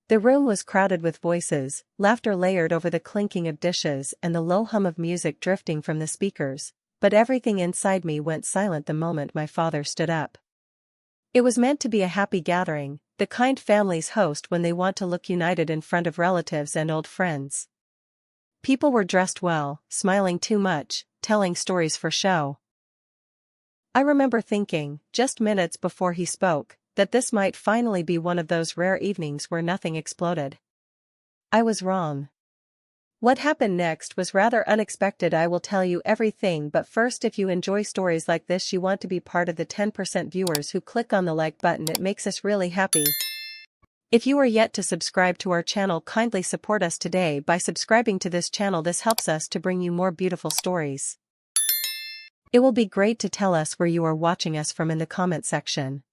The room was crowded with voices, laughter layered over the clinking of dishes and the low hum of music drifting from the speakers, but everything inside me went silent the moment my father stood up. It was meant to be a happy gathering, the kind families host when they want to look united in front of relatives and old friends. People were dressed well, smiling too much, telling stories for show. I remember thinking, just minutes before he spoke, that this might finally be one of those rare evenings where nothing exploded. I was wrong. What happened next was rather unexpected. I will tell you everything, but first, if you enjoy stories like this, you want to be part of the 10% viewers who click on the like button. It makes us really happy. If you are yet to subscribe to our channel, kindly support us today by subscribing to this channel. This helps us to bring you more beautiful stories. It will be great to tell us where you are watching us from in the comment section.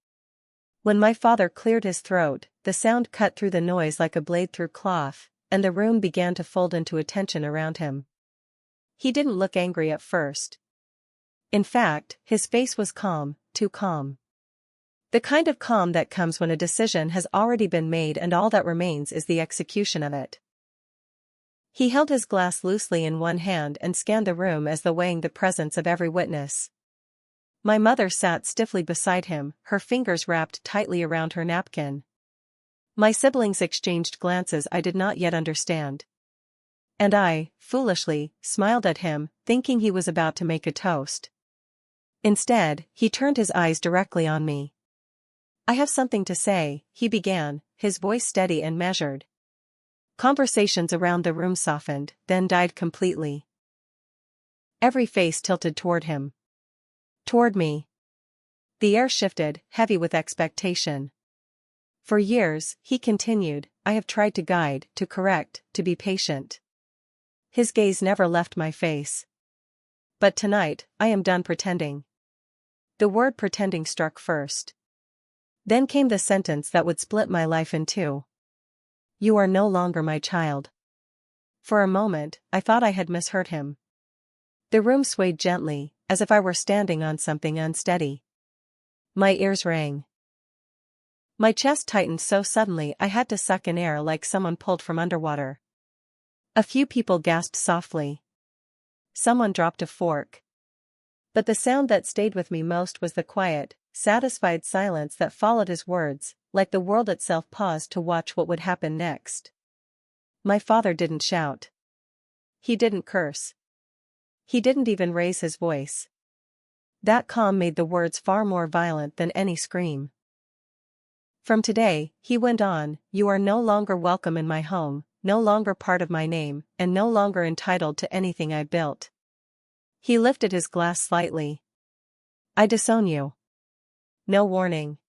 When my father cleared his throat, the sound cut through the noise like a blade through cloth, and the room began to fold into attention around him. He didn't look angry at first. In fact, his face was calm, too calm. The kind of calm that comes when a decision has already been made and all that remains is the execution of it. He held his glass loosely in one hand and scanned the room as though weighing the presence of every witness. My mother sat stiffly beside him, her fingers wrapped tightly around her napkin. My siblings exchanged glances I did not yet understand. And I, foolishly, smiled at him, thinking he was about to make a toast. Instead, he turned his eyes directly on me. "I have something to say," he began, his voice steady and measured. Conversations around the room softened, then died completely. Every face tilted toward him. Toward me. The air shifted, heavy with expectation. "For years," he continued, "I have tried to guide, to correct, to be patient." His gaze never left my face. "But tonight, I am done pretending." The word pretending struck first. Then came the sentence that would split my life in two. "You are no longer my child." For a moment, I thought I had misheard him. The room swayed gently, as if I were standing on something unsteady. My ears rang. My chest tightened so suddenly I had to suck in air like someone pulled from underwater. A few people gasped softly. Someone dropped a fork. But the sound that stayed with me most was the quiet, satisfied silence that followed his words, like the world itself paused to watch what would happen next. My father didn't shout. He didn't curse. He didn't even raise his voice. That calm made the words far more violent than any scream. "From today," he went on, "you are no longer welcome in my home, no longer part of my name, and no longer entitled to anything I built." He lifted his glass slightly. "I disown you." No warning.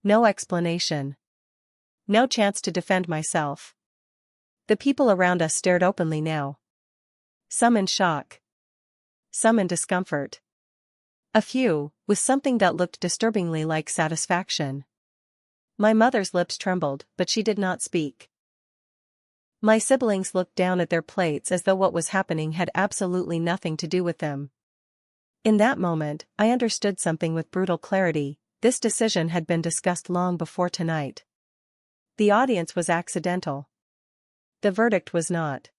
No explanation. No chance to defend myself. The people around us stared openly now. Some in shock. Some in discomfort. A few, with something that looked disturbingly like satisfaction. My mother's lips trembled, but she did not speak. My siblings looked down at their plates as though what was happening had absolutely nothing to do with them. In that moment, I understood something with brutal clarity. This decision had been discussed long before tonight. The audience was accidental. The verdict was not.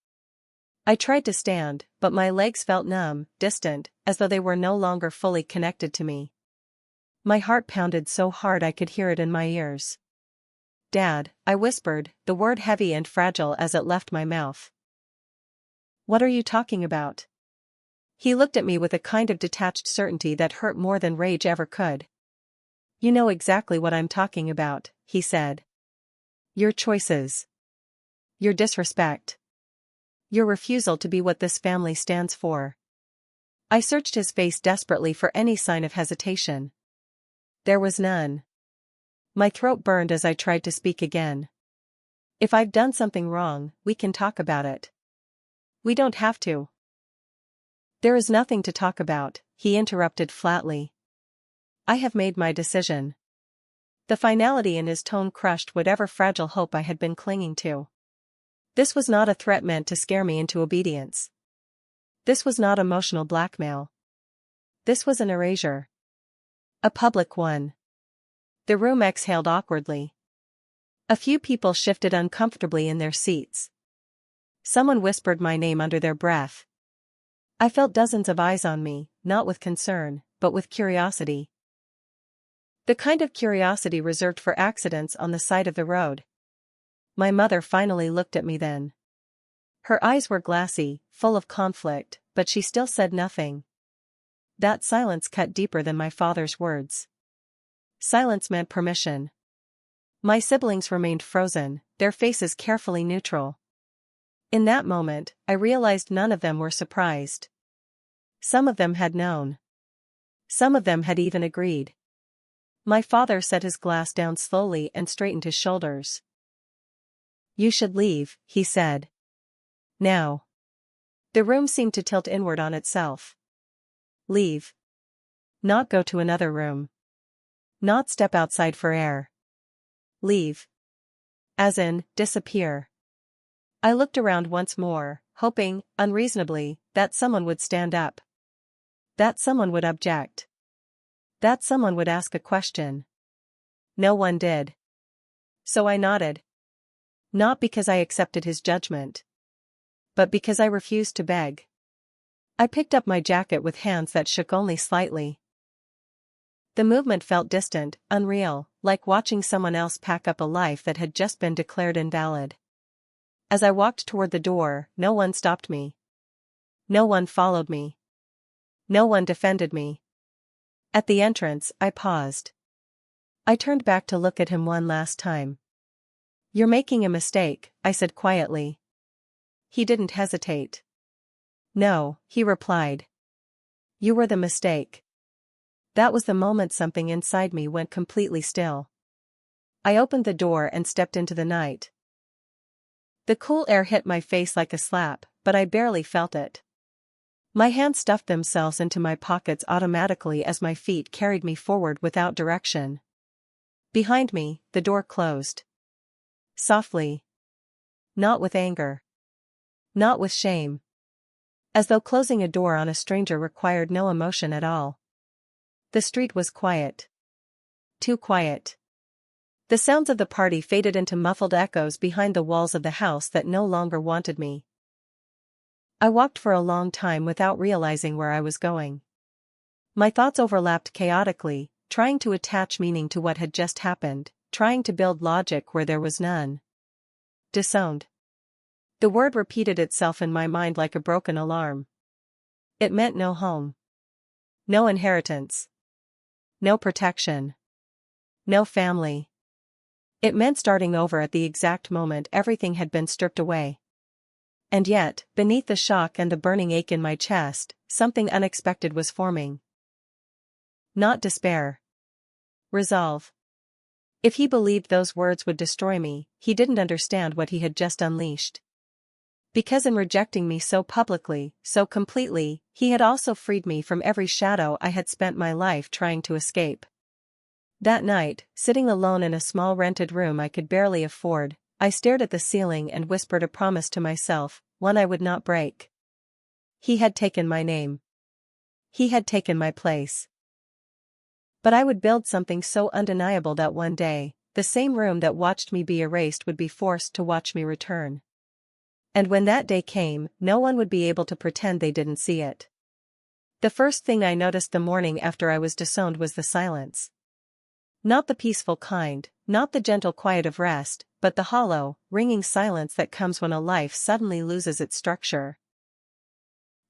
I tried to stand, but my legs felt numb, distant, as though they were no longer fully connected to me. My heart pounded so hard I could hear it in my ears. "Dad," I whispered, the word heavy and fragile as it left my mouth. "What are you talking about?" He looked at me with a kind of detached certainty that hurt more than rage ever could. "You know exactly what I'm talking about," he said. "Your choices. Your disrespect. Your refusal to be what this family stands for." I searched his face desperately for any sign of hesitation. There was none. My throat burned as I tried to speak again. "If I've done something wrong, we can talk about it. We don't have to." "There is nothing to talk about," he interrupted flatly. "I have made my decision." The finality in his tone crushed whatever fragile hope I had been clinging to. This was not a threat meant to scare me into obedience. This was not emotional blackmail. This was an erasure. A public one. The room exhaled awkwardly. A few people shifted uncomfortably in their seats. Someone whispered my name under their breath. I felt dozens of eyes on me, not with concern, but with curiosity. The kind of curiosity reserved for accidents on the side of the road. My mother finally looked at me then. Her eyes were glassy, full of conflict, but she still said nothing. That silence cut deeper than my father's words. Silence meant permission. My siblings remained frozen, their faces carefully neutral. In that moment, I realized none of them were surprised. Some of them had known. Some of them had even agreed. My father set his glass down slowly and straightened his shoulders. "You should leave," he said. "Now." The room seemed to tilt inward on itself. Leave. Not go to another room. Not step outside for air. Leave. As in, disappear. I looked around once more, hoping, unreasonably, that someone would stand up. That someone would object. That someone would ask a question. No one did. So I nodded. Not because I accepted his judgment, but because I refused to beg. I picked up my jacket with hands that shook only slightly. The movement felt distant, unreal, like watching someone else pack up a life that had just been declared invalid. As I walked toward the door, no one stopped me. No one followed me. No one defended me. At the entrance, I paused. I turned back to look at him one last time. "You're making a mistake," I said quietly. He didn't hesitate. "No," he replied. "You were the mistake." That was the moment something inside me went completely still. I opened the door and stepped into the night. The cool air hit my face like a slap, but I barely felt it. My hands stuffed themselves into my pockets automatically as my feet carried me forward without direction. Behind me, the door closed. Softly. Not with anger. Not with shame. As though closing a door on a stranger required no emotion at all. The street was quiet. Too quiet. The sounds of the party faded into muffled echoes behind the walls of the house that no longer wanted me. I walked for a long time without realizing where I was going. My thoughts overlapped chaotically, trying to attach meaning to what had just happened, trying to build logic where there was none. Disowned. The word repeated itself in my mind like a broken alarm. It meant no home. No inheritance. No protection. No family. It meant starting over at the exact moment everything had been stripped away. And yet, beneath the shock and the burning ache in my chest, something unexpected was forming. Not despair. Resolve. If he believed those words would destroy me, he didn't understand what he had just unleashed. Because in rejecting me so publicly, so completely, he had also freed me from every shadow I had spent my life trying to escape. That night, sitting alone in a small rented room I could barely afford, I stared at the ceiling and whispered a promise to myself, one I would not break. He had taken my name. He had taken my place. But I would build something so undeniable that one day, the same room that watched me be erased would be forced to watch me return. And when that day came, no one would be able to pretend they didn't see it. The first thing I noticed the morning after I was disowned was the silence. Not the peaceful kind, not the gentle quiet of rest, but the hollow, ringing silence that comes when a life suddenly loses its structure.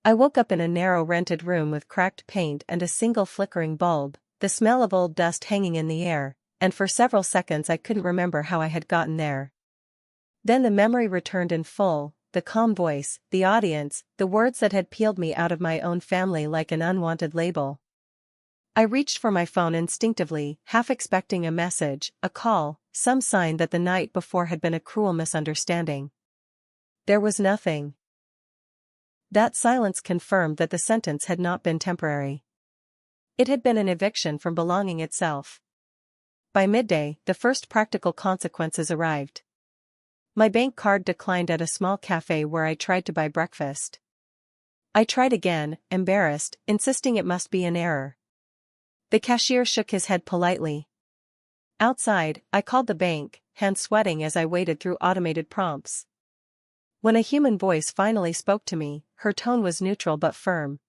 I woke up in a narrow rented room with cracked paint and a single flickering bulb, the smell of old dust hanging in the air, and for several seconds I couldn't remember how I had gotten there. Then the memory returned in full, the calm voice, the audience, the words that had peeled me out of my own family like an unwanted label. I reached for my phone instinctively, half expecting a message, a call, some sign that the night before had been a cruel misunderstanding. There was nothing. That silence confirmed that the sentence had not been temporary. It had been an eviction from belonging itself. By midday, the first practical consequences arrived. My bank card declined at a small cafe where I tried to buy breakfast. I tried again, embarrassed, insisting it must be an error. The cashier shook his head politely. Outside, I called the bank, hands sweating as I waded through automated prompts. When a human voice finally spoke to me, her tone was neutral but firm.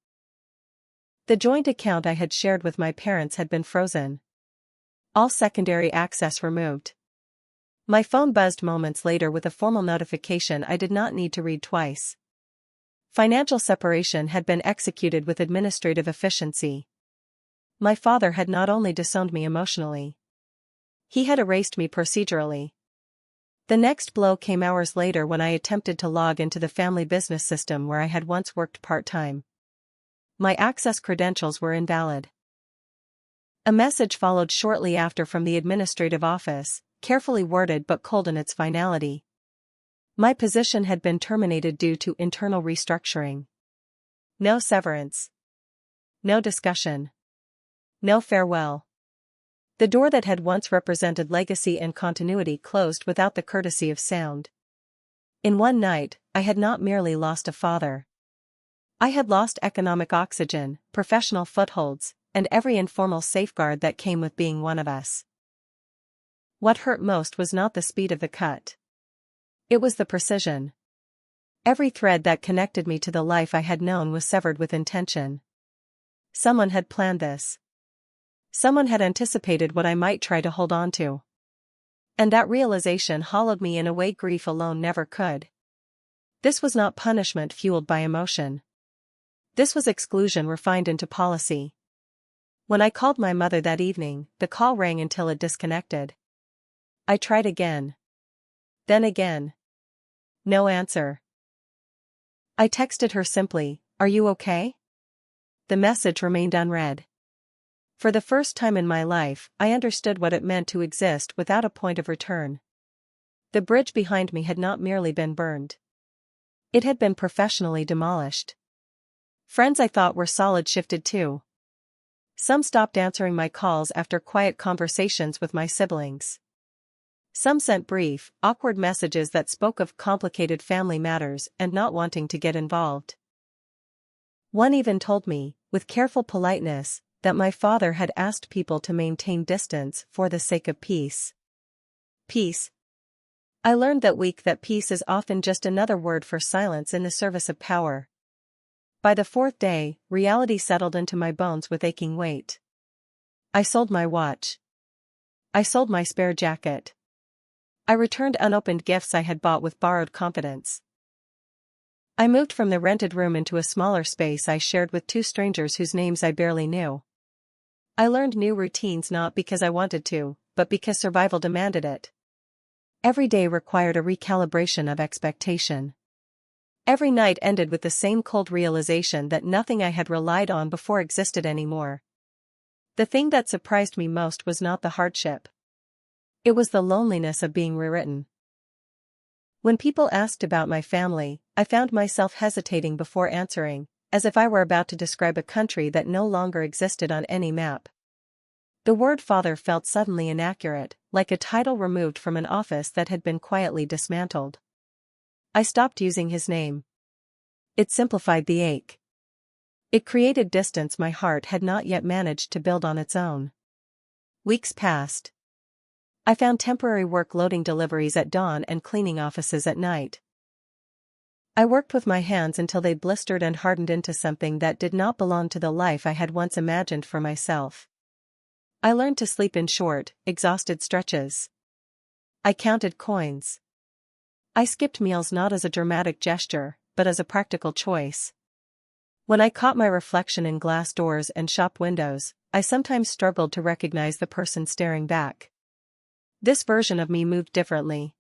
The joint account I had shared with my parents had been frozen. All secondary access removed. My phone buzzed moments later with a formal notification I did not need to read twice. Financial separation had been executed with administrative efficiency. My father had not only disowned me emotionally. He had erased me procedurally. The next blow came hours later when I attempted to log into the family business system where I had once worked part-time. My access credentials were invalid. A message followed shortly after from the administrative office, carefully worded but cold in its finality. My position had been terminated due to internal restructuring. No severance. No discussion. No farewell. The door that had once represented legacy and continuity closed without the courtesy of sound. In one night, I had not merely lost a father. I had lost economic oxygen, professional footholds, and every informal safeguard that came with being one of us. What hurt most was not the speed of the cut. It was the precision. Every thread that connected me to the life I had known was severed with intention. Someone had planned this. Someone had anticipated what I might try to hold on to. And that realization hollowed me in a way grief alone never could. This was not punishment fueled by emotion. This was exclusion refined into policy. When I called my mother that evening, the call rang until it disconnected. I tried again. Then again. No answer. I texted her simply, "Are you okay?" The message remained unread. For the first time in my life, I understood what it meant to exist without a point of return. The bridge behind me had not merely been burned. It had been professionally demolished. Friends I thought were solid shifted too. Some stopped answering my calls after quiet conversations with my siblings. Some sent brief, awkward messages that spoke of complicated family matters and not wanting to get involved. One even told me, with careful politeness, that my father had asked people to maintain distance for the sake of peace. Peace. I learned that week that peace is often just another word for silence in the service of power. By the fourth day, reality settled into my bones with aching weight. I sold my watch. I sold my spare jacket. I returned unopened gifts I had bought with borrowed confidence. I moved from the rented room into a smaller space I shared with two strangers whose names I barely knew. I learned new routines not because I wanted to, but because survival demanded it. Every day required a recalibration of expectation. Every night ended with the same cold realization that nothing I had relied on before existed anymore. The thing that surprised me most was not the hardship. It was the loneliness of being rewritten. When people asked about my family, I found myself hesitating before answering, as if I were about to describe a country that no longer existed on any map. The word father felt suddenly inaccurate, like a title removed from an office that had been quietly dismantled. I stopped using his name. It simplified the ache. It created distance my heart had not yet managed to build on its own. Weeks passed. I found temporary work loading deliveries at dawn and cleaning offices at night. I worked with my hands until they blistered and hardened into something that did not belong to the life I had once imagined for myself. I learned to sleep in short, exhausted stretches. I counted coins. I skipped meals not as a dramatic gesture, but as a practical choice. When I caught my reflection in glass doors and shop windows, I sometimes struggled to recognize the person staring back. This version of me moved differently.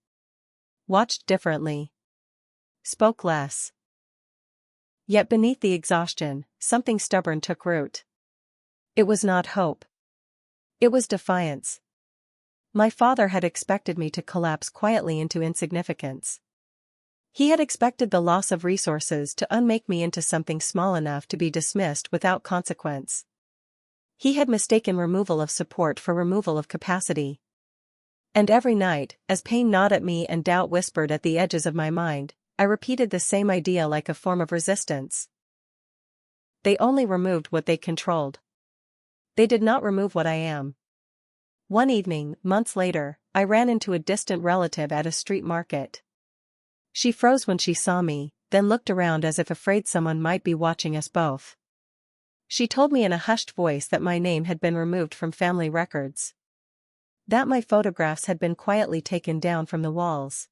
Watched differently. Spoke less. Yet beneath the exhaustion, something stubborn took root. It was not hope. It was defiance. My father had expected me to collapse quietly into insignificance. He had expected the loss of resources to unmake me into something small enough to be dismissed without consequence. He had mistaken removal of support for removal of capacity. And every night, as pain gnawed at me and doubt whispered at the edges of my mind, I repeated the same idea like a form of resistance. They only removed what they controlled. They did not remove what I am. One evening, months later, I ran into a distant relative at a street market. She froze when she saw me, then looked around as if afraid someone might be watching us both. She told me in a hushed voice that my name had been removed from family records. That my photographs had been quietly taken down from the walls.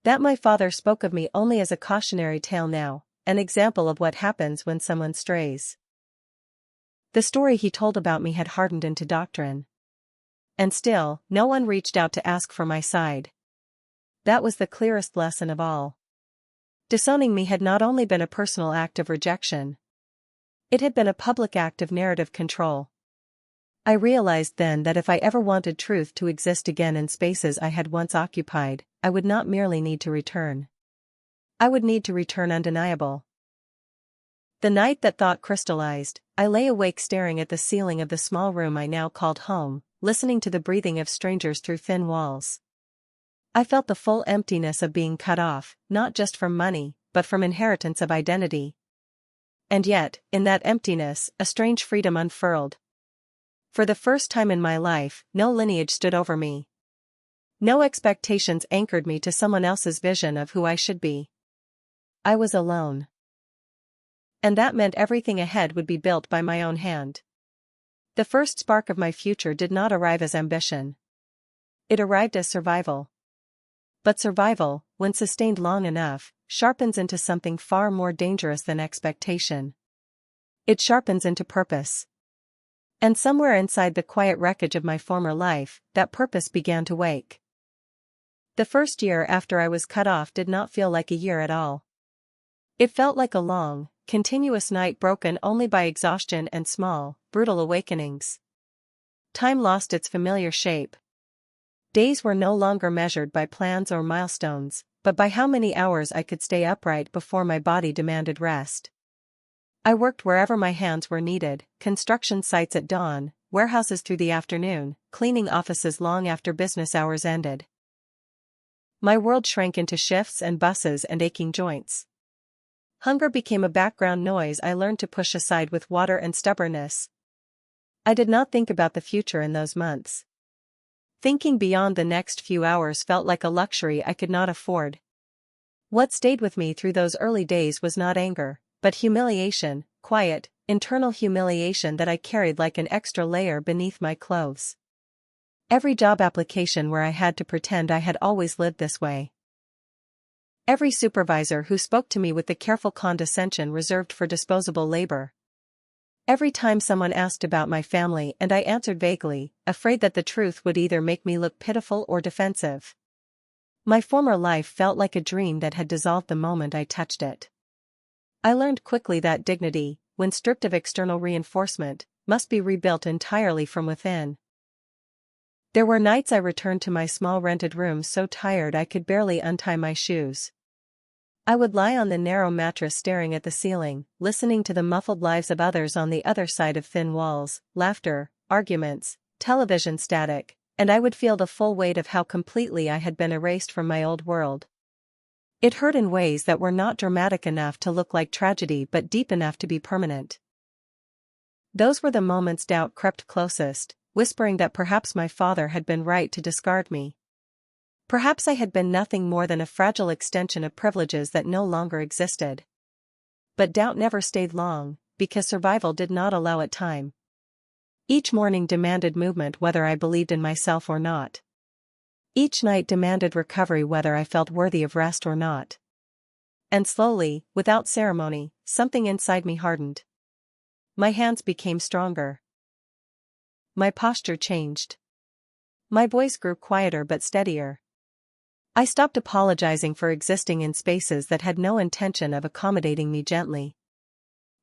That my father spoke of me only as a cautionary tale now, an example of what happens when someone strays. The story he told about me had hardened into doctrine. And still, no one reached out to ask for my side. That was the clearest lesson of all. Disowning me had not only been a personal act of rejection. It had been a public act of narrative control. I realized then that if I ever wanted truth to exist again in spaces I had once occupied, I would not merely need to return. I would need to return undeniable. The night that thought crystallized, I lay awake staring at the ceiling of the small room I now called home, listening to the breathing of strangers through thin walls. I felt the full emptiness of being cut off, not just from money, but from inheritance of identity. And yet, in that emptiness, a strange freedom unfurled. For the first time in my life, no lineage stood over me. No expectations anchored me to someone else's vision of who I should be. I was alone. And that meant everything ahead would be built by my own hand. The first spark of my future did not arrive as ambition. It arrived as survival. But survival, when sustained long enough, sharpens into something far more dangerous than expectation. It sharpens into purpose. And somewhere inside the quiet wreckage of my former life, that purpose began to wake. The first year after I was cut off did not feel like a year at all. It felt like a long, continuous night broken only by exhaustion and small, brutal awakenings. Time lost its familiar shape. Days were no longer measured by plans or milestones, but by how many hours I could stay upright before my body demanded rest. I worked wherever my hands were needed, construction sites at dawn, warehouses through the afternoon, cleaning offices long after business hours ended. My world shrank into shifts and buses and aching joints. Hunger became a background noise I learned to push aside with water and stubbornness. I did not think about the future in those months. Thinking beyond the next few hours felt like a luxury I could not afford. What stayed with me through those early days was not anger, but humiliation, quiet, internal humiliation that I carried like an extra layer beneath my clothes. Every job application where I had to pretend I had always lived this way. Every supervisor who spoke to me with the careful condescension reserved for disposable labor. Every time someone asked about my family and I answered vaguely, afraid that the truth would either make me look pitiful or defensive. My former life felt like a dream that had dissolved the moment I touched it. I learned quickly that dignity, when stripped of external reinforcement, must be rebuilt entirely from within. There were nights I returned to my small rented room so tired I could barely untie my shoes. I would lie on the narrow mattress staring at the ceiling, listening to the muffled lives of others on the other side of thin walls, laughter, arguments, television static, and I would feel the full weight of how completely I had been erased from my old world. It hurt in ways that were not dramatic enough to look like tragedy but deep enough to be permanent. Those were the moments doubt crept closest, whispering that perhaps my father had been right to discard me. Perhaps I had been nothing more than a fragile extension of privileges that no longer existed. But doubt never stayed long, because survival did not allow it time. Each morning demanded movement whether I believed in myself or not. Each night demanded recovery whether I felt worthy of rest or not. And slowly, without ceremony, something inside me hardened. My hands became stronger. My posture changed. My voice grew quieter but steadier. I stopped apologizing for existing in spaces that had no intention of accommodating me gently.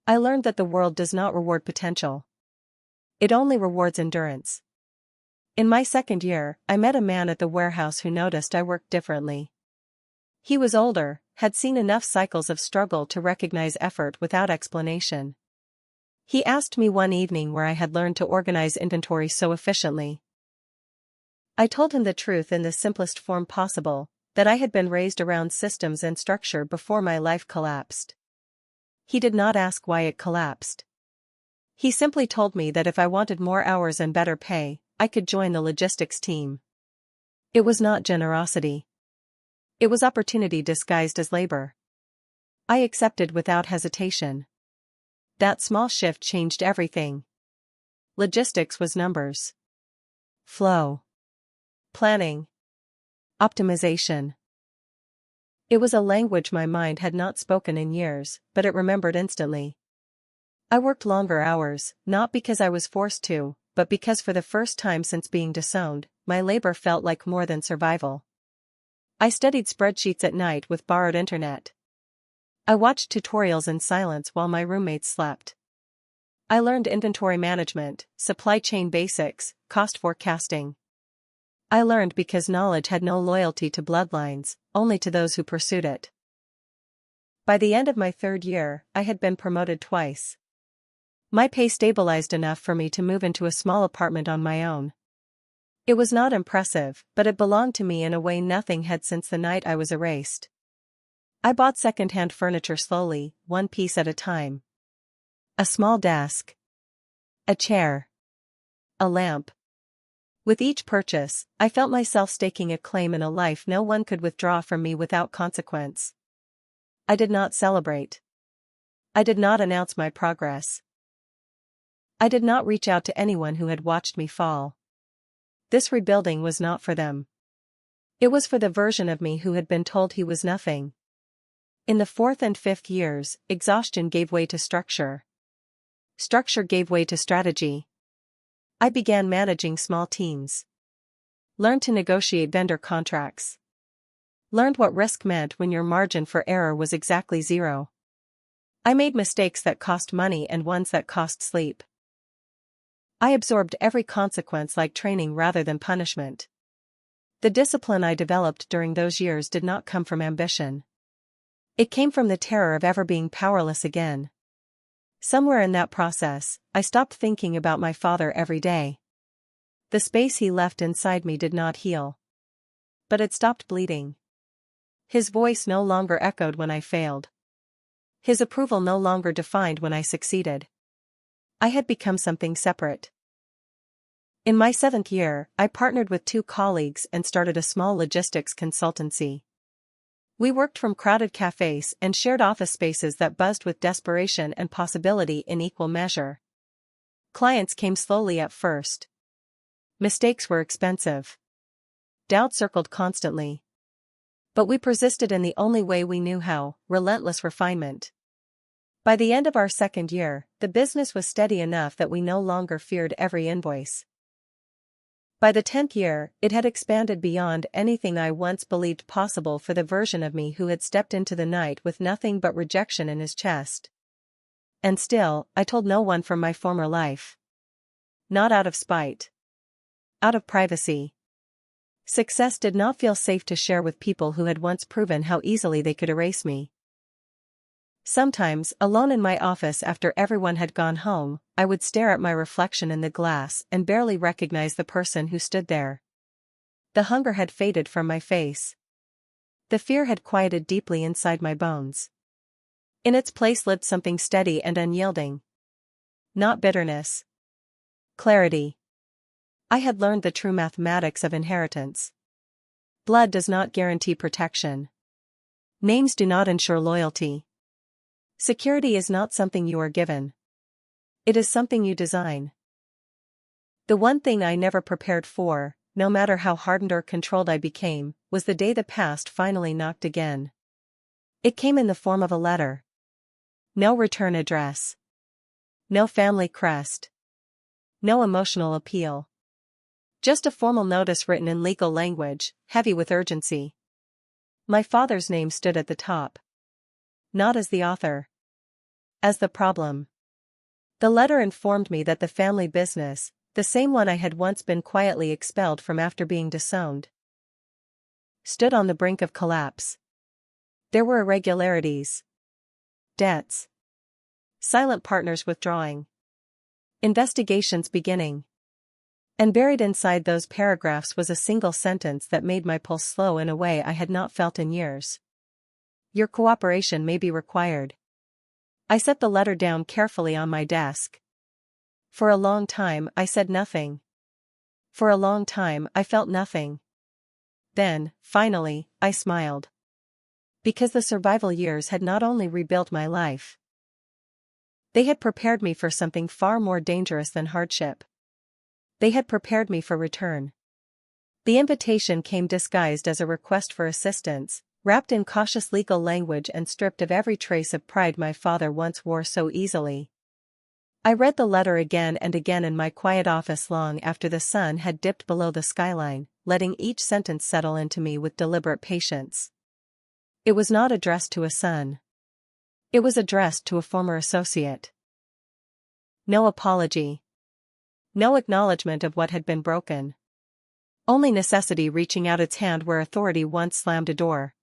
I learned that the world does not reward potential. It only rewards endurance. In my second year, I met a man at the warehouse who noticed I worked differently. He was older, had seen enough cycles of struggle to recognize effort without explanation. He asked me one evening where I had learned to organize inventory so efficiently. I told him the truth in the simplest form possible, that I had been raised around systems and structure before my life collapsed. He did not ask why it collapsed. He simply told me that if I wanted more hours and better pay, I could join the logistics team. It was not generosity. It was opportunity disguised as labor. I accepted without hesitation. That small shift changed everything. Logistics was numbers. Flow. Planning. Optimization. It was a language my mind had not spoken in years, but it remembered instantly. I worked longer hours, not because I was forced to, but because for the first time since being disowned, my labor felt like more than survival. I studied spreadsheets at night with borrowed internet. I watched tutorials in silence while my roommates slept. I learned inventory management, supply chain basics, cost forecasting. I learned because knowledge had no loyalty to bloodlines, only to those who pursued it. By the end of my third year, I had been promoted twice. My pay stabilized enough for me to move into a small apartment on my own. It was not impressive, but it belonged to me in a way nothing had since the night I was erased. I bought second-hand furniture slowly, one piece at a time. A small desk. A chair. A lamp. With each purchase, I felt myself staking a claim in a life no one could withdraw from me without consequence. I did not celebrate. I did not announce my progress. I did not reach out to anyone who had watched me fall. This rebuilding was not for them. It was for the version of me who had been told he was nothing. In the fourth and fifth years, exhaustion gave way to structure. Structure gave way to strategy. I began managing small teams. Learned to negotiate vendor contracts. Learned what risk meant when your margin for error was exactly zero. I made mistakes that cost money and ones that cost sleep. I absorbed every consequence like training rather than punishment. The discipline I developed during those years did not come from ambition. It came from the terror of ever being powerless again. Somewhere in that process, I stopped thinking about my father every day. The space he left inside me did not heal. But it stopped bleeding. His voice no longer echoed when I failed. His approval no longer defined when I succeeded. I had become something separate. In my 7th year, I partnered with 2 colleagues and started a small logistics consultancy. We worked from crowded cafes and shared office spaces that buzzed with desperation and possibility in equal measure. Clients came slowly at first. Mistakes were expensive. Doubt circled constantly. But we persisted in the only way we knew how, relentless refinement. By the end of our 2nd year, the business was steady enough that we no longer feared every invoice. By the 10th year, it had expanded beyond anything I once believed possible for the version of me who had stepped into the night with nothing but rejection in his chest. And still, I told no one from my former life. Not out of spite. Out of privacy. Success did not feel safe to share with people who had once proven how easily they could erase me. Sometimes, alone in my office after everyone had gone home, I would stare at my reflection in the glass and barely recognize the person who stood there. The hunger had faded from my face. The fear had quieted deeply inside my bones. In its place lived something steady and unyielding. Not bitterness. Clarity. I had learned the true mathematics of inheritance. Blood does not guarantee protection. Names do not ensure loyalty. Security is not something you are given. It is something you design. The one thing I never prepared for, no matter how hardened or controlled I became, was the day the past finally knocked again. It came in the form of a letter. No return address. No family crest. No emotional appeal. Just a formal notice written in legal language, heavy with urgency. My father's name stood at the top. Not as the author. As the problem. The letter informed me that the family business, the same one I had once been quietly expelled from after being disowned, stood on the brink of collapse. There were irregularities. Debts. Silent partners withdrawing. Investigations beginning. And buried inside those paragraphs was a single sentence that made my pulse slow in a way I had not felt in years. Your cooperation may be required. I set the letter down carefully on my desk. For a long time I said nothing. For a long time I felt nothing. Then, finally, I smiled. Because the survival years had not only rebuilt my life, they had prepared me for something far more dangerous than hardship. They had prepared me for return. The invitation came disguised as a request for assistance, wrapped in cautious legal language and stripped of every trace of pride my father once wore so easily. I read the letter again and again in my quiet office long after the sun had dipped below the skyline, letting each sentence settle into me with deliberate patience. It was not addressed to a son. It was addressed to a former associate. No apology. No acknowledgement of what had been broken. Only necessity reaching out its hand where authority once slammed a door.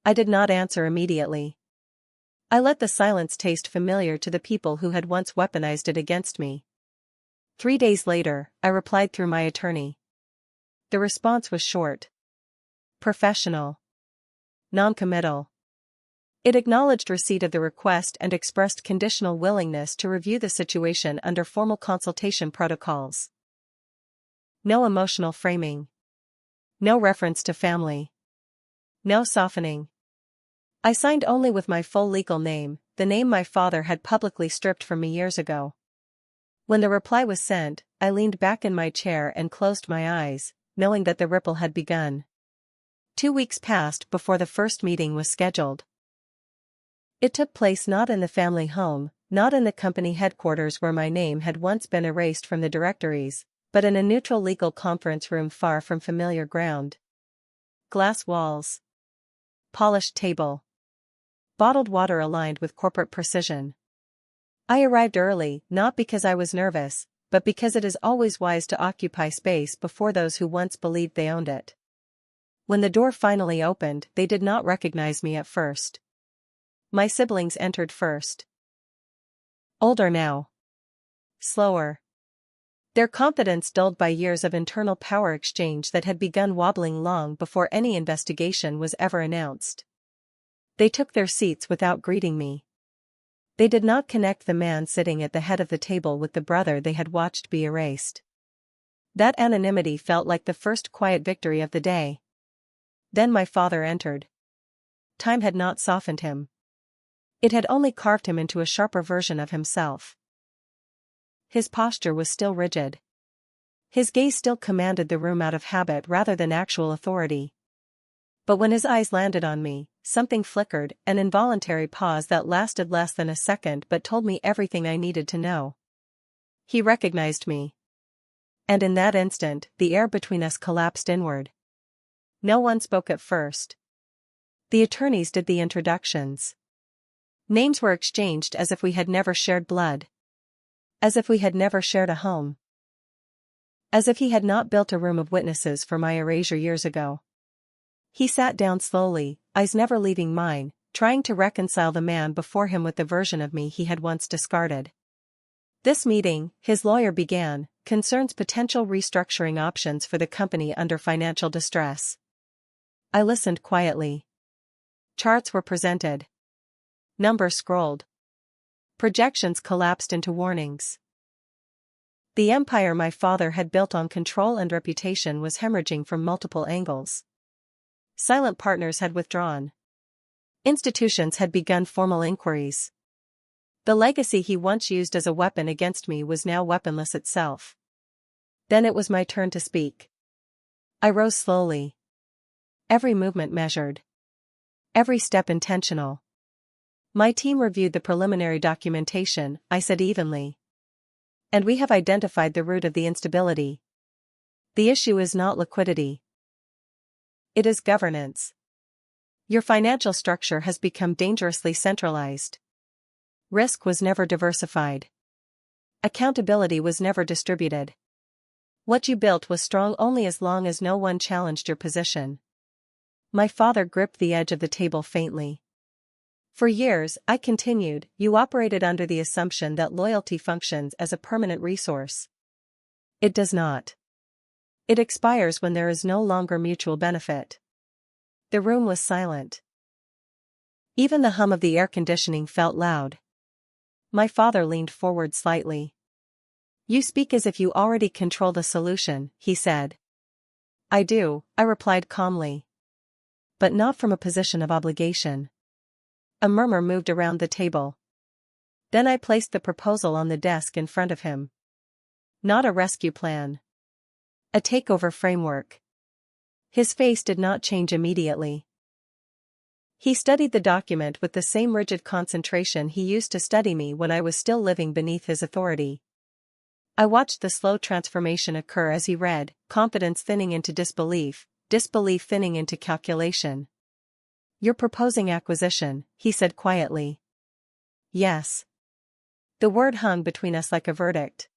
I did not answer immediately. I let the silence taste familiar to the people who had once weaponized it against me. 3 days later, I replied through my attorney. The response was short. Professional. Non-committal. It acknowledged receipt of the request and expressed conditional willingness to review the situation under formal consultation protocols. No emotional framing. No reference to family. No softening. I signed only with my full legal name, the name my father had publicly stripped from me years ago. When the reply was sent, I leaned back in my chair and closed my eyes, knowing that the ripple had begun. 2 weeks passed before the first meeting was scheduled. It took place not in the family home, not in the company headquarters where my name had once been erased from the directories, but in a neutral legal conference room far from familiar ground. Glass walls. Polished table. Bottled water aligned with corporate precision. I arrived early, not because I was nervous, but because it is always wise to occupy space before those who once believed they owned it. When the door finally opened, they did not recognize me at first. My siblings entered first. Older now. Slower. Their confidence dulled by years of internal power exchange that had begun wobbling long before any investigation was ever announced. They took their seats without greeting me. They did not connect the man sitting at the head of the table with the brother they had watched be erased. That anonymity felt like the first quiet victory of the day. Then my father entered. Time had not softened him. It had only carved him into a sharper version of himself. His posture was still rigid. His gaze still commanded the room out of habit rather than actual authority. But when his eyes landed on me, something flickered, an involuntary pause that lasted less than a second but told me everything I needed to know. He recognized me. And in that instant, the air between us collapsed inward. No one spoke at first. The attorneys did the introductions. Names were exchanged as if we had never shared blood. As if we had never shared a home. As if he had not built a room of witnesses for my erasure years ago. He sat down slowly, eyes never leaving mine, trying to reconcile the man before him with the version of me he had once discarded. This meeting, his lawyer began, concerns potential restructuring options for the company under financial distress. I listened quietly. Charts were presented. Numbers scrolled. Projections collapsed into warnings. The empire my father had built on control and reputation was hemorrhaging from multiple angles. Silent partners had withdrawn. Institutions had begun formal inquiries. The legacy he once used as a weapon against me was now weaponless itself. Then it was my turn to speak. I rose slowly. Every movement measured. Every step intentional. My team reviewed the preliminary documentation, I said evenly. And we have identified the root of the instability. The issue is not liquidity. It is governance. Your financial structure has become dangerously centralized. Risk was never diversified. Accountability was never distributed. What you built was strong only as long as no one challenged your position. My father gripped the edge of the table faintly. For years, I continued, you operated under the assumption that loyalty functions as a permanent resource. It does not. It expires when there is no longer mutual benefit. The room was silent. Even the hum of the air conditioning felt loud. My father leaned forward slightly. You speak as if you already control the solution, he said. I do, I replied calmly. But not from a position of obligation. A murmur moved around the table. Then I placed the proposal on the desk in front of him. Not a rescue plan. A takeover framework. His face did not change immediately. He studied the document with the same rigid concentration he used to study me when I was still living beneath his authority. I watched the slow transformation occur as he read, confidence thinning into disbelief, disbelief thinning into calculation. You're proposing acquisition, he said quietly. Yes. The word hung between us like a verdict.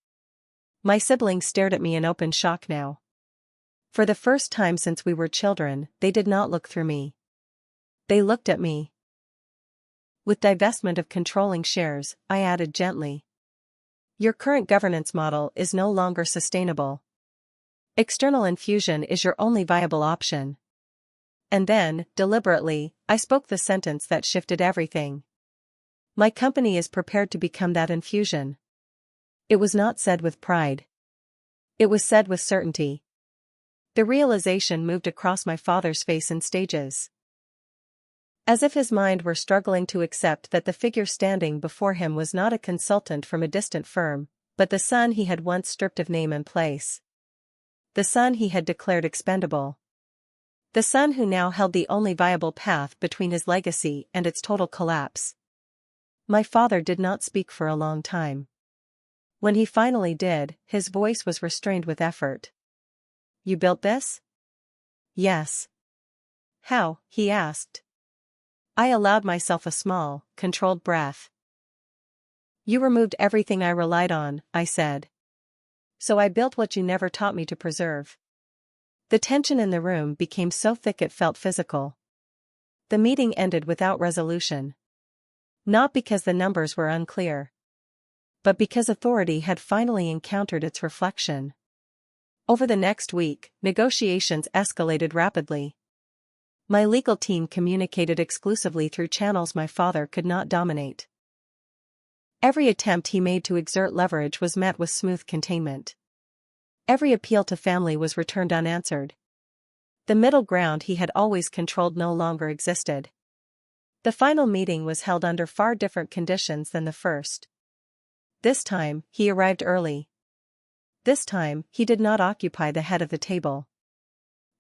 My siblings stared at me in open shock now. For the first time since we were children, they did not look through me. They looked at me. With divestment of controlling shares, I added gently. Your current governance model is no longer sustainable. External infusion is your only viable option. And then, deliberately, I spoke the sentence that shifted everything. My company is prepared to become that infusion. It was not said with pride. It was said with certainty. The realization moved across my father's face in stages. As if his mind were struggling to accept that the figure standing before him was not a consultant from a distant firm, but the son he had once stripped of name and place. The son he had declared expendable. The son who now held the only viable path between his legacy and its total collapse. My father did not speak for a long time. When he finally did, his voice was restrained with effort. You built this? Yes. How? He asked. I allowed myself a small, controlled breath. You removed everything I relied on, I said. So I built what you never taught me to preserve. The tension in the room became so thick it felt physical. The meeting ended without resolution. Not because the numbers were unclear, but because authority had finally encountered its reflection. Over the next week, negotiations escalated rapidly. My legal team communicated exclusively through channels my father could not dominate. Every attempt he made to exert leverage was met with smooth containment. Every appeal to family was returned unanswered. The middle ground he had always controlled no longer existed. The final meeting was held under far different conditions than the first. This time, he arrived early. This time, he did not occupy the head of the table.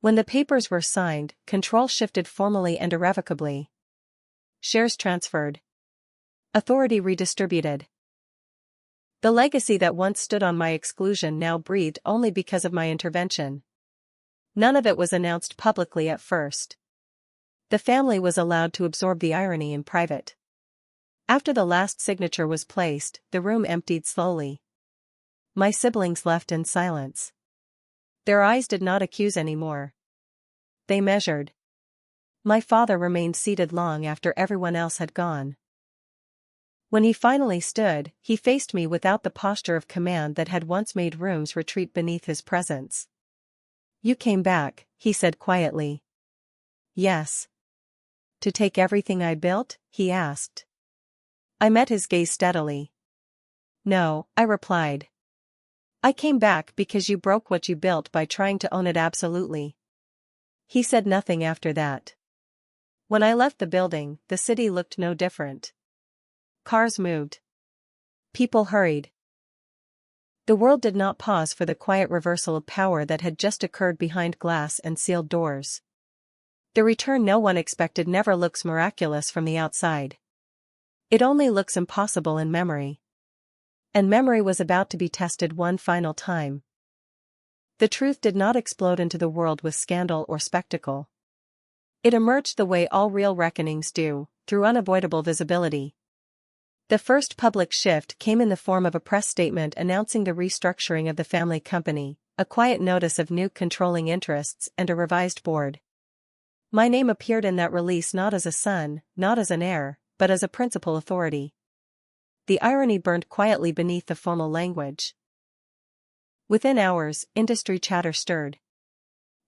When the papers were signed, control shifted formally and irrevocably. Shares transferred. Authority redistributed. The legacy that once stood on my exclusion now breathed only because of my intervention. None of it was announced publicly at first. The family was allowed to absorb the irony in private. After the last signature was placed, the room emptied slowly. My siblings left in silence. Their eyes did not accuse anymore. They measured. My father remained seated long after everyone else had gone. When he finally stood, he faced me without the posture of command that had once made rooms retreat beneath his presence. You came back, he said quietly. Yes. To take everything I built? He asked. I met his gaze steadily. No, I replied. I came back because you broke what you built by trying to own it absolutely. He said nothing after that. When I left the building, the city looked no different. Cars moved. People hurried. The world did not pause for the quiet reversal of power that had just occurred behind glass and sealed doors. The return no one expected never looks miraculous from the outside. It only looks impossible in memory. And memory was about to be tested one final time. The truth did not explode into the world with scandal or spectacle. It emerged the way all real reckonings do, through unavoidable visibility. The first public shift came in the form of a press statement announcing the restructuring of the family company, a quiet notice of new controlling interests and a revised board. My name appeared in that release not as a son, not as an heir, but as a principal authority. The irony burned quietly beneath the formal language. Within hours, industry chatter stirred.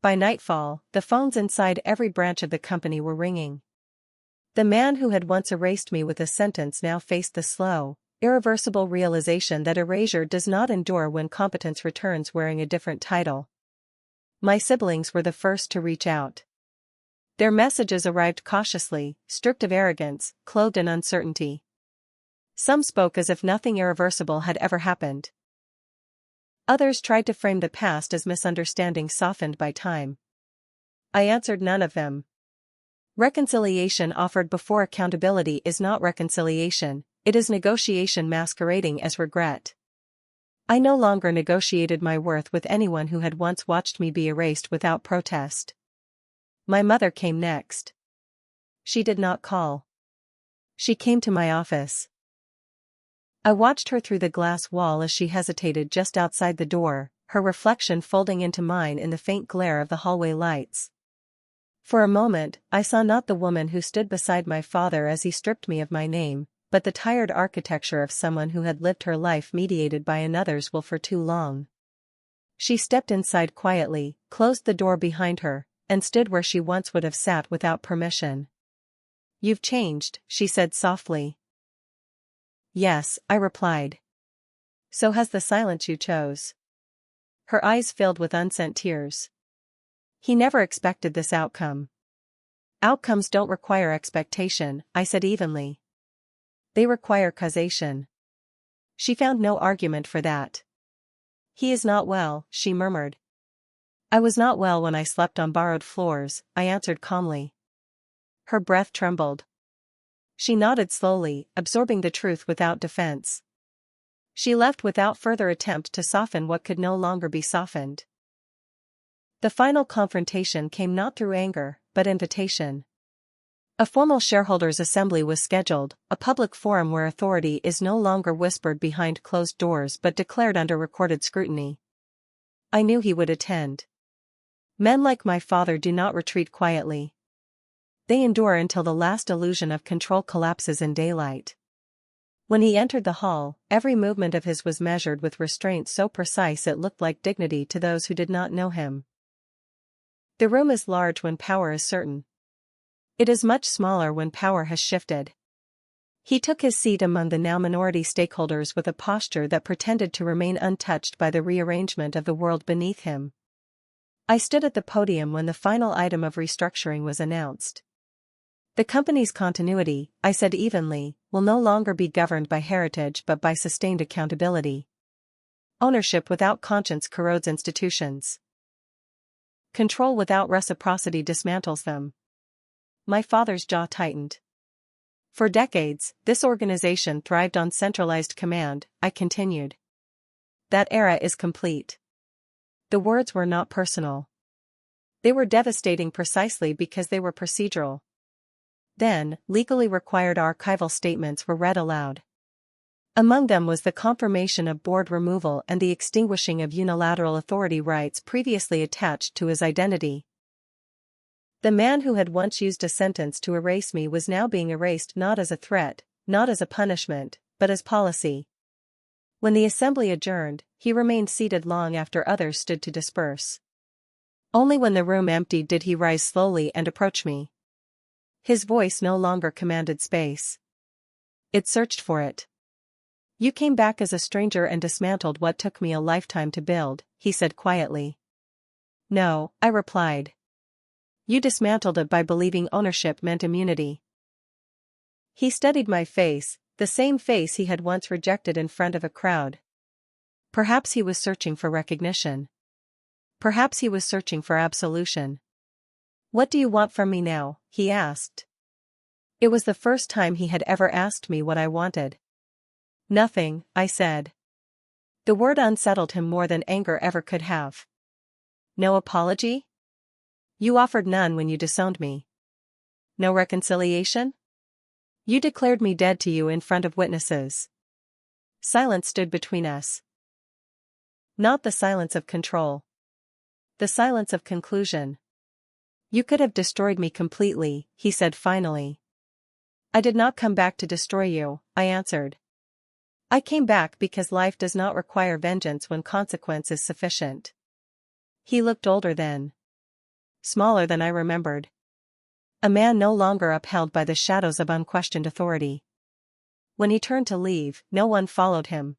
By nightfall, the phones inside every branch of the company were ringing. The man who had once erased me with a sentence now faced the slow, Irreversible realization that erasure does not endure when competence returns wearing a different title. My siblings were the first to reach out. Their messages arrived cautiously, stripped of arrogance, clothed in uncertainty. Some spoke as if nothing irreversible had ever happened. Others tried to frame the past as misunderstanding softened by time. I answered none of them. Reconciliation offered before accountability is not reconciliation, it is negotiation masquerading as regret. I no longer negotiated my worth with anyone who had once watched me be erased without protest. My mother came next. She did not call. She came to my office. I watched her through the glass wall as she hesitated just outside the door, her reflection folding into mine in the faint glare of the hallway lights. For a moment, I saw not the woman who stood beside my father as he stripped me of my name, but the tired architecture of someone who had lived her life mediated by another's will for too long. She stepped inside quietly, closed the door behind her, and stood where she once would have sat without permission. "You've changed," she said softly. "Yes," I replied. "So has the silence you chose." Her eyes filled with unsent tears. He never expected this outcome. Outcomes don't require expectation, I said evenly. They require causation. She found no argument for that. He is not well, she murmured. I was not well when I slept on borrowed floors, I answered calmly. Her breath trembled. She nodded slowly, absorbing the truth without defense. She left without further attempt to soften what could no longer be softened. The final confrontation came not through anger, but invitation. A formal shareholders' assembly was scheduled, a public forum where authority is no longer whispered behind closed doors but declared under recorded scrutiny. I knew he would attend. Men like my father do not retreat quietly. They endure until the last illusion of control collapses in daylight. When he entered the hall, every movement of his was measured with restraint so precise it looked like dignity to those who did not know him. The room is large when power is certain. It is much smaller when power has shifted. He took his seat among the now minority stakeholders with a posture that pretended to remain untouched by the rearrangement of the world beneath him. I stood at the podium when the final item of restructuring was announced. The company's continuity, I said evenly, will no longer be governed by heritage but by sustained accountability. Ownership without conscience corrodes institutions. Control without reciprocity dismantles them. My father's jaw tightened. For decades, this organization thrived on centralized command, I continued. That era is complete. The words were not personal. They were devastating precisely because they were procedural. Then, legally required archival statements were read aloud. Among them was the confirmation of board removal and the extinguishing of unilateral authority rights previously attached to his identity. The man who had once used a sentence to erase me was now being erased not as a threat, not as a punishment, but as policy. When the assembly adjourned, he remained seated long after others stood to disperse. Only when the room emptied did he rise slowly and approach me. His voice no longer commanded space. It searched for it. You came back as a stranger and dismantled what took me a lifetime to build, he said quietly. No, I replied. You dismantled it by believing ownership meant immunity. He studied my face, the same face he had once rejected in front of a crowd. Perhaps he was searching for recognition. Perhaps he was searching for absolution. What do you want from me now? He asked. It was the first time he had ever asked me what I wanted. Nothing, I said. The word unsettled him more than anger ever could have. No apology? You offered none when you disowned me. No reconciliation? You declared me dead to you in front of witnesses. Silence stood between us. Not the silence of control. The silence of conclusion. You could have destroyed me completely, he said finally. I did not come back to destroy you, I answered. I came back because life does not require vengeance when consequence is sufficient. He looked older then. Smaller than I remembered. A man no longer upheld by the shadows of unquestioned authority. When he turned to leave, no one followed him.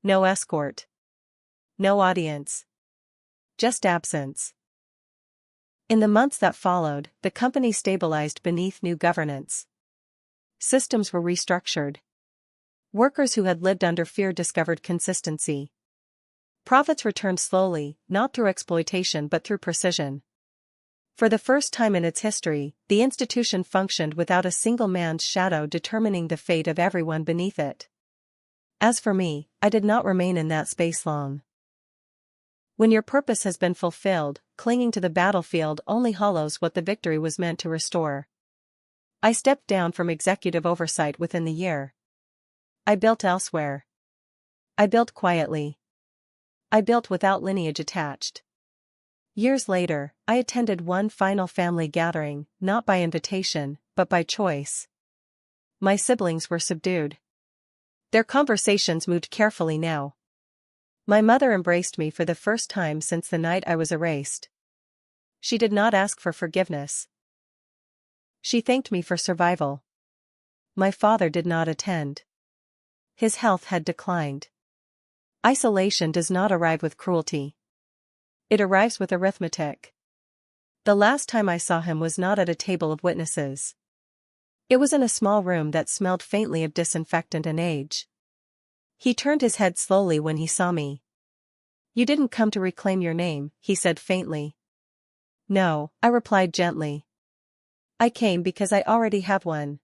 No escort. No audience. Just absence. In the months that followed, the company stabilized beneath new governance. Systems were restructured. Workers who had lived under fear discovered consistency. Profits returned slowly, not through exploitation but through precision. For the first time in its history, the institution functioned without a single man's shadow determining the fate of everyone beneath it. As for me, I did not remain in that space long. When your purpose has been fulfilled, clinging to the battlefield only hollows what the victory was meant to restore. I stepped down from executive oversight within the year. I built elsewhere. I built quietly. I built without lineage attached. Years later, I attended one final family gathering, not by invitation, but by choice. My siblings were subdued. Their conversations moved carefully now. My mother embraced me for the first time since the night I was erased. She did not ask for forgiveness. She thanked me for survival. My father did not attend. His health had declined. Isolation does not arrive with cruelty. It arrives with arithmetic. The last time I saw him was not at a table of witnesses. It was in a small room that smelled faintly of disinfectant and age. He turned his head slowly when he saw me. "You didn't come to reclaim your name," he said faintly. "No," I replied gently. "I came because I already have one."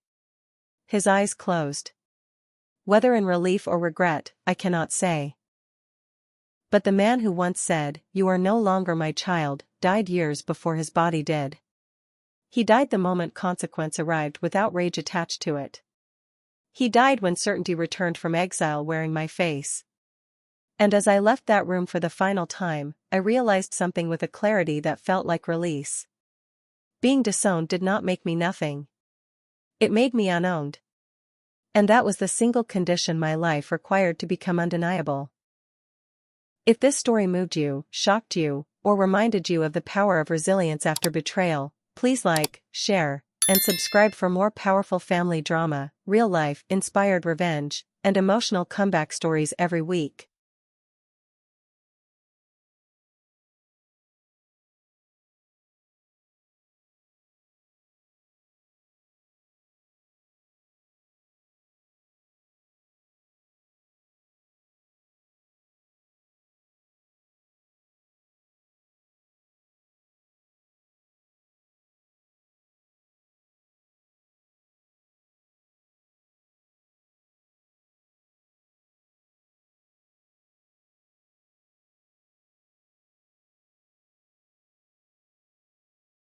His eyes closed. Whether in relief or regret, I cannot say. But the man who once said, "You are no longer my child," died years before his body did. He died the moment consequence arrived without rage attached to it. He died when certainty returned from exile wearing my face. And as I left that room for the final time, I realized something with a clarity that felt like release. Being disowned did not make me nothing. It made me unowned. And that was the single condition my life required to become undeniable. If this story moved you, shocked you, or reminded you of the power of resilience after betrayal, please like, share, and subscribe for more powerful family drama, real-life, inspired revenge, and emotional comeback stories every week.